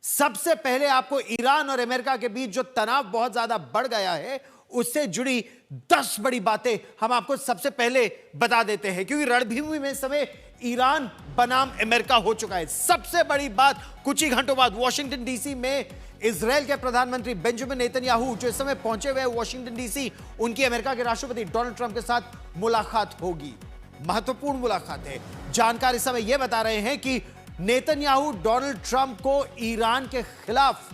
सबसे पहले आपको ईरान और अमेरिका के बीच जो तनाव बहुत ज्यादा बढ़ गया है उससे जुड़ी 10 बड़ी बातें हम आपको सबसे पहले बता देते हैं, क्योंकि रणभूमि में इस समय ईरान बनाम अमेरिका हो चुका है। सबसे बड़ी बात, कुछ ही घंटों बाद वॉशिंगटन डीसी में इजराइल के प्रधानमंत्री बेंजामिन नेतन्याहू जो इस समय पहुंचे हुए वॉशिंगटन डीसी, उनकी अमेरिका के राष्ट्रपति डोनाल्ड ट्रंप के साथ मुलाकात होगी। महत्वपूर्ण मुलाकात है। जानकार इस समय यह बता रहे हैं कि नेतन्याहू डोनाल्ड ट्रंप को ईरान के खिलाफ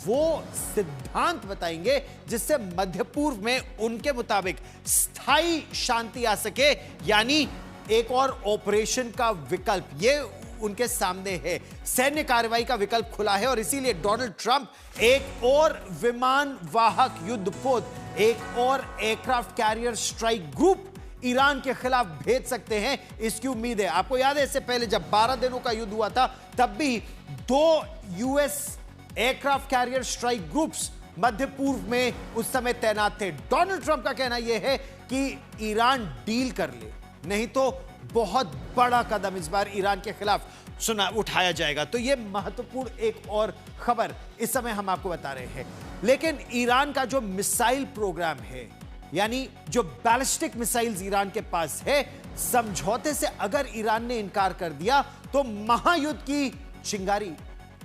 वो सिद्धांत बताएंगे जिससे मध्य पूर्व में उनके मुताबिक स्थायी शांति आ सके, यानी एक और ऑपरेशन का विकल्प ये उनके सामने है। सैन्य कार्रवाई का विकल्प खुला है और इसीलिए डोनाल्ड ट्रंप एक और विमान वाहक युद्धपोत, एक और aircraft carrier strike group Iran के खिलाफ भेज सकते हैं, इसकी उम्मीद है। आपको याद है इससे पहले जब 12 दिनों का युद्ध हुआ था तब भी 2 US aircraft carrier strike groups मध्य पूर्व में उस समय तैनात थे। डोनाल्ड ट्रंप का कहना यह है कि ईरान डील कर ले, नहीं तो बहुत बड़ा कदम इस बार ईरान के खिलाफ उठाया जाएगा। तो यह महत्वपूर्ण एक और खबर इस समय हम आपको बता रहे हैं। लेकिन ईरान का जो मिसाइल प्रोग्राम है, यानी जो बैलिस्टिक मिसाइल्स ईरान के पास है, समझौते से अगर ईरान ने इनकार कर दिया तो महायुद्ध की चिंगारी,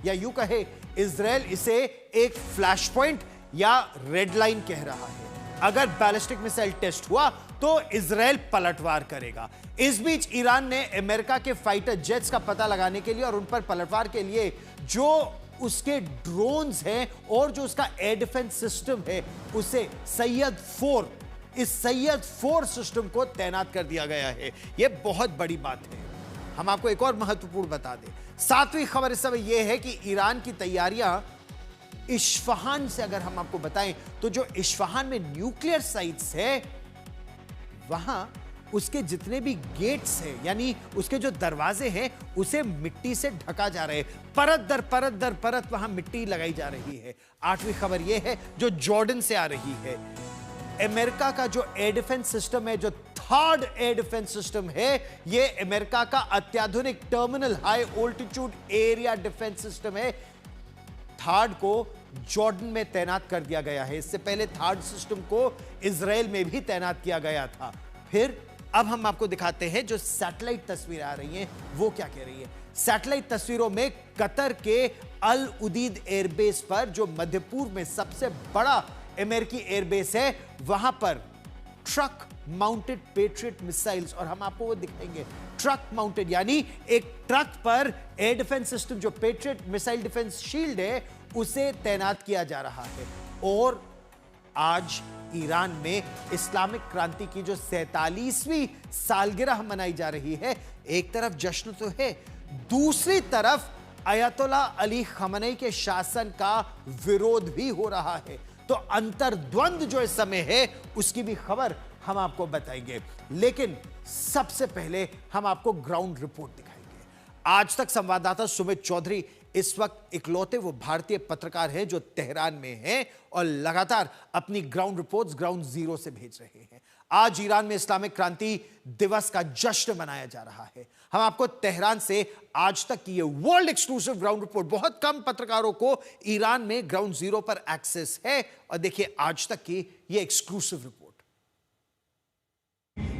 या यूं कहे इजराइल इसे एक फ्लैश पॉइंट या रेड लाइन कह रहा है। अगर बैलिस्टिक मिसाइल टेस्ट हुआ तो इजराइल पलटवार करेगा। इस बीच ईरान ने अमेरिका के फाइटर जेट्स का पता लगाने के लिए और उन पर पलटवार के लिए जो उसके ड्रोन्स हैं और जो उसका एयर डिफेंस सिस्टम है उसे सैयद 4, इस सैयद 4 सिस्टम को तैनात कर दिया गया है। यह बहुत बड़ी बात है। हम आपको एक और महत्वपूर्ण बता दें, 7वीं खबर इस समय यह है कि ईरान की तैयारियां इस्फहान से अगर हम आपको बताएं तो जो इस्फहान में न्यूक्लियर साइट्स है वहां उसके जितने भी गेट्स हैं, यानी उसके जो दरवाजे हैं, उसे मिट्टी से ढका जा रहे हैं। परत दर परत दर परत वहां मिट्टी लगाई जा रही है। 8वीं खबर यह है जो जॉर्डन से आ रही है। अमेरिका का जो एयर डिफेंस सिस्टम है, जो थर्ड एयर डिफेंस सिस्टम है, यह अमेरिका का अत्याधुनिक terminal high altitude area defence system है। थर्ड को जॉर्डन में तैनात कर दिया गया है। इससे पहले थर्ड सिस्टम को इजराइल में भी तैनात किया गया था। फिर अब हम आपको दिखाते हैं जो सैटेलाइट तस्वीरें आ रही हैं वो क्या कह रही है। सैटेलाइट तस्वीरों में कतर के अल उदीद एयरबेस पर, जो मध्य पूर्व में सबसे बड़ा अमेरिकी एयरबेस है, वहां पर ट्रक माउंटेड पेट्रियट मिसाइल्स, और हम आपको वो दिखाएंगे ट्रक माउंटेड, यानी एक ट्रक पर एयर डिफेंस सिस्टम जो पेट्रियट मिसाइल डिफेंस शील्ड है उसे तैनात किया जा रहा है। और आज ईरान में इस्लामिक क्रांति की जो 47वीं सालगिरह मनाई जा रही है। एक तरफ जश्न तो है, दूसरी तरफ अयतोल्ला अली खमेनी के शासन का विरोध भी हो रहा है। तो अंतर्द्वंद जो इस समय है उसकी भी खबर हम आपको बताएंगे। लेकिन सबसे पहले हम आपको ग्राउंड रिपोर्ट दिखाएंगे। आज तक संवाददाता सुमित चौधरी इस वक्त इकलौते वो भारतीय पत्रकार हैं जो तेहरान में हैं और लगातार अपनी ग्राउंड रिपोर्ट्स ग्राउंड जीरो से भेज रहे हैं। आज ईरान में इस्लामिक क्रांति दिवस का जश्न मनाया जा रहा है। हम आपको तेहरान से आज तक की ये वर्ल्ड एक्सक्लूसिव ग्राउंड रिपोर्ट, बहुत कम पत्रकारों को ईरान में ग्राउंड जीरो पर एक्सेस है, और देखिए आज तक की ये एक्सक्लूसिव रिपोर्ट।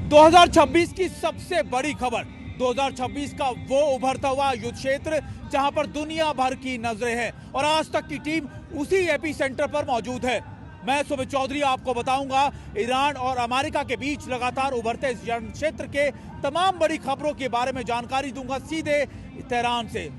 2026 की सबसे बड़ी खबर, 2026 का वो उभरता हुआ युद्ध क्षेत्र जहां पर दुनिया भर की नजरें हैं और आज तक की टीम उसी एपी सेंटर पर मौजूद है। मैं सुमित चौधरी आपको बताऊंगा ईरान और अमेरिका के बीच लगातार उभरते इस क्षेत्र के तमाम बड़ी खबरों के बारे में जानकारी दूंगा सीधे तेहरान से।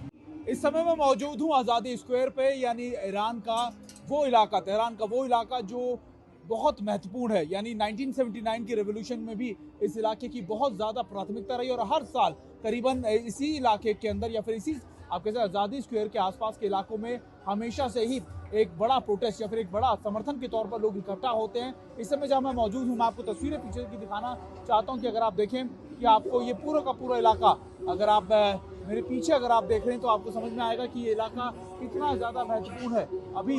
इस समय मैं मौजूद हूं आज़ादी स्क्वायर पे, यानी ईरान का वो इलाका, तेहरान का वो इलाका जो बहुत महत्वपूर्ण है। यानी 1979 की रेवोल्यूशन में भी इस इलाके की बहुत ज़्यादा प्राथमिकता रही और हर साल करीबन इसी इलाके के अंदर या फिर इसी आप कह सकते आज़ादी स्क्वायर के आसपास के इलाकों में हमेशा से ही एक बड़ा प्रोटेस्ट या फिर एक बड़ा समर्थन के तौर पर लोग इकट्ठा होते हैं। इस समय जहाँ मैं मौजूद हूँ, मैं आपको तस्वीरें पीछे की दिखाना चाहता हूँ कि अगर आप देखें कि आपको ये पूरा का पूरा इलाका, अगर आप मेरे पीछे अगर आप देख रहे हैं तो आपको समझ में आएगा कि ये इलाका कितना ज़्यादा महत्वपूर्ण है। अभी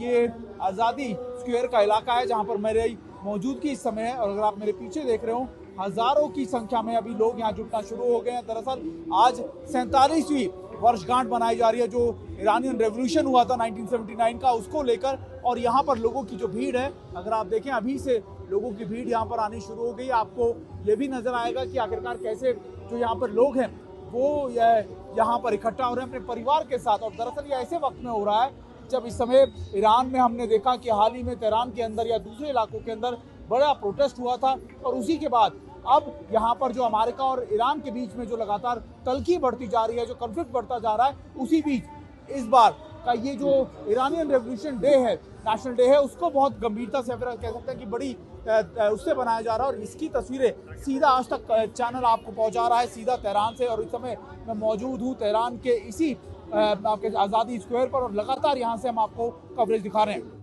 ये आज़ादी स्क्वायर का इलाका है जहाँ पर मेरी मौजूदगी इस समय है, और अगर आप मेरे पीछे देख रहे हो हज़ारों की संख्या में अभी लोग यहाँ जुटना शुरू हो गए हैं। दरअसल आज 47वीं वर्षगांठ मनाई जा रही है जो ईरानियन रेवोल्यूशन हुआ था 1979 का, उसको लेकर। और यहाँ पर लोगों की जो भीड़ है, अगर आप देखें अभी से लोगों की भीड़ यहाँ पर आनी शुरू हो गई। आपको ये भी नजर आएगा कि आखिरकार कैसे जो यहाँ पर लोग हैं वो यहाँ पर इकट्ठा हो रहे हैं अपने परिवार के साथ। और दरअसल ये ऐसे वक्त में हो रहा है जब इस समय ईरान में हमने देखा कि हाल ही में तेहरान के अंदर या दूसरे इलाकों के अंदर बड़ा प्रोटेस्ट हुआ था, और उसी के बाद अब यहाँ पर जो अमेरिका और ईरान के बीच में जो लगातार तल्खी बढ़ती जा रही है, जो कॉन्फ्लिक्ट बढ़ता जा रहा है, उसी बीच इस बार का ये जो ईरानियन रेवोल्यूशन डे है, नेशनल डे है, उसको बहुत गंभीरता से कह सकते हैं कि बड़ी उससे बनाया जा रहा है। और इसकी तस्वीरें सीधा आज तक चैनल आपको पहुंचा रहा है, सीधा तेहरान से। और इस समय मैं मौजूद हूँ तेहरान के इसी आपके आज़ादी स्क्वायर पर, और लगातार यहाँ से हम आपको कवरेज दिखा रहे हैं।